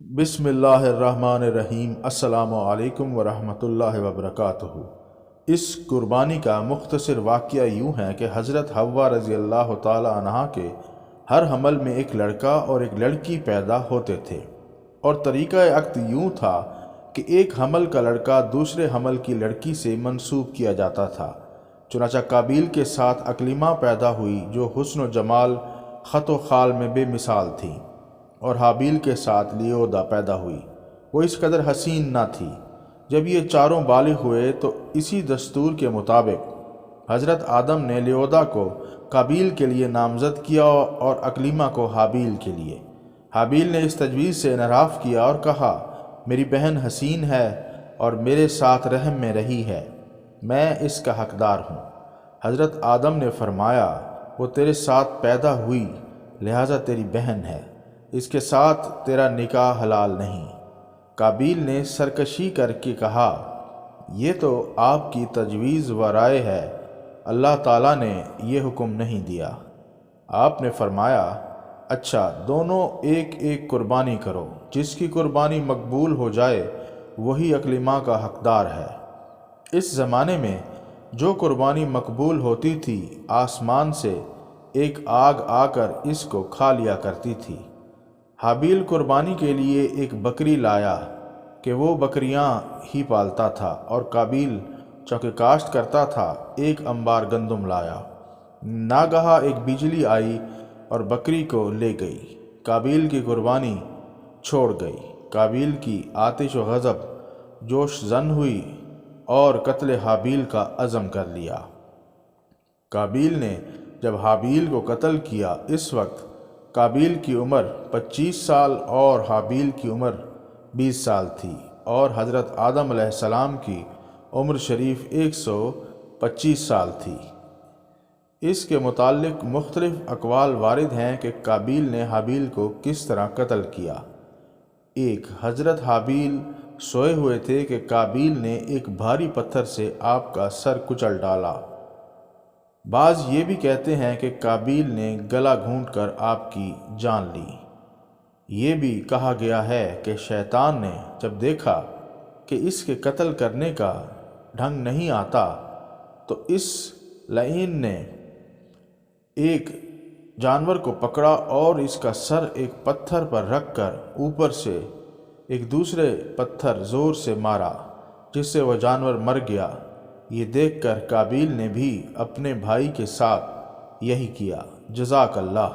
बिस्मिल्लाहिर्रहमानिर्रहीम। अस्सलामु अलैकुम वरहमतुल्लाहि वबरकातुहू। इस कुर्बानी का मुख्तसर वाक़या यूँ है कि हज़रत हव्वा रज़ी अल्लाह ताला अन्हा के हर हमल में एक लड़का और एक लड़की पैदा होते थे, और तरीक़ा अक़्द यूँ था कि एक हमल का लड़का दूसरे हमल की लड़की से मंसूब किया जाता था। चुनांचे काबील के साथ अकलिमा पैदा हुई जो हुस्न व जमाल ख़त व ख़ाल में बेमिसाल थी, और हाबील के साथ लियोदा पैदा हुई। वो इस कदर हसीन ना थी। जब ये चारों बालिग हुए तो इसी दस्तूर के मुताबिक हज़रत आदम ने लियोदा को काबील के लिए नामज़द किया और अकलीमा को हाबील के लिए। हाबील ने इस तजवीज़ से इनराफ़ किया और कहा, मेरी बहन हसीन है और मेरे साथ रहम में रही है, मैं इसका हक़दार हूँ। हज़रत आदम ने फरमाया, वो तेरे साथ पैदा हुई लिहाजा तेरी बहन है, इसके साथ तेरा निकाह हलाल नहीं। काबील ने सरकशी करके कहा, ये तो आपकी तजवीज़ व राय है, अल्लाह ताला ने ये हुक्म नहीं दिया। आपने फरमाया, अच्छा दोनों एक एक कुर्बानी करो, जिसकी कुर्बानी मकबूल हो जाए वही अकलिमा का हक़दार है। इस ज़माने में जो कुर्बानी मकबूल होती थी, आसमान से एक आग आकर इसको खा लिया करती थी। हाबील कुर्बानी के लिए एक बकरी लाया कि वो बकरियां ही पालता था, और काबील चौके काश्त करता था, एक अंबार गंदम लाया। नागहा एक बिजली आई और बकरी को ले गई। काबील की कुर्बानी छोड़ गई। काबील की आतिश व गज़ब जोश जन हुई और कत्ल हाबील का अज़म कर लिया। काबील ने जब हाबील को कत्ल किया, इस वक्त काबील की उम्र 25 साल और हाबील की उम्र 20 साल थी, और हज़रत आदम अलैहिस्सलाम की उम्र शरीफ 125 साल थी। इसके मुताल्लिक़ मुख्तलिफ़ अक़वाल वारिद हैं कि काबील ने हाबील को किस तरह कत्ल किया। एक, हज़रत हाबील सोए हुए थे कि काबील ने एक भारी पत्थर से आपका सर कुचल डाला। बाज़ ये भी कहते हैं कि काबील ने गला घूंट कर आपकी जान ली। ये भी कहा गया है कि शैतान ने जब देखा कि इसके कत्ल करने का ढंग नहीं आता, तो इस लईन ने एक जानवर को पकड़ा और इसका सर एक पत्थर पर रखकर ऊपर से एक दूसरे पत्थर ज़ोर से मारा, जिससे वह जानवर मर गया। ये देखकर काबील ने भी अपने भाई के साथ यही किया। जज़ाकल्लाह।